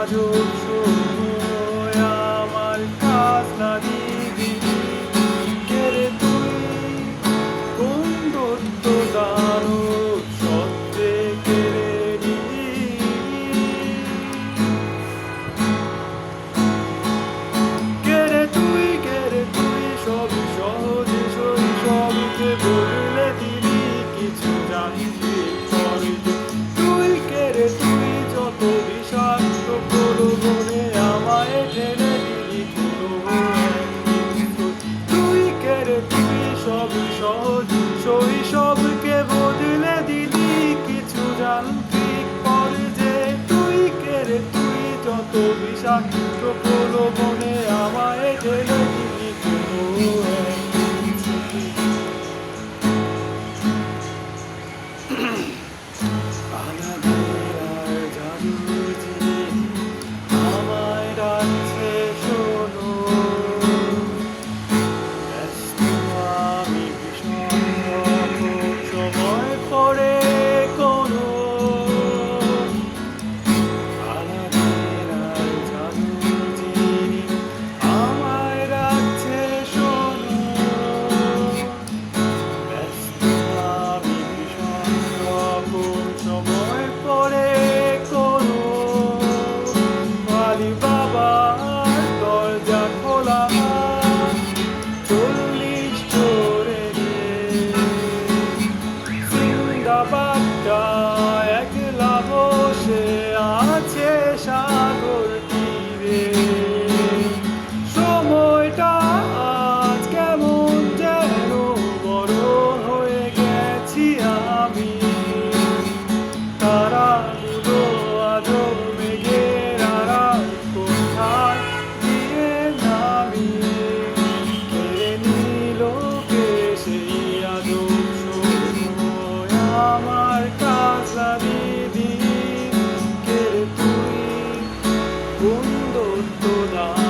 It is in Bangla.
আজব সময় আমার খাজনা দিবি কেড়ে তুই কোন দত্ত দানব সত্যে কেড়ে নিবি কেড়ে তুই সবই সহজে সবকে বদলে দিবি কিছু জানিবি তুই কেড়ে তুই যত বিষাক্ত প্রলোভনে আমায় ঢেলে দিবি তুই কেড়ে তুই সবই সহজ সবকে বদলে দিবি কিছু যান্ত্রিক পর্যায়ে তুই কেড়ে তুই যত বিষাক্ত প্রলোভনে আমায় ঢেলে দিবি কোনো আনাদের আর জাদু যে আমায় ডাকছে শোনো ব্যস্ত আমি বিষণ্ণ সময় পড়ে কোনো আনাদের আর জাদু যে আমায় ডাকছে শোনো ব্যস্ত আমি বিষণ্ণ সময় পড়ে কোনো আলি বাবার দরজা খোলা 40 চোরে সিন্দাবাদটা একলা বসে আছে সাগর তীরে সময়টা আজ কেমন যেন বড় হয়ে গেছি আমি তারাগুলো আজো মেঘের আড়াল কোথায় গিয়ে নামিয়ে কেড়ে নিল কে সেই আজব সময় আমার খাজনা দিবি কেড়ে তুই কোন দত্ত দান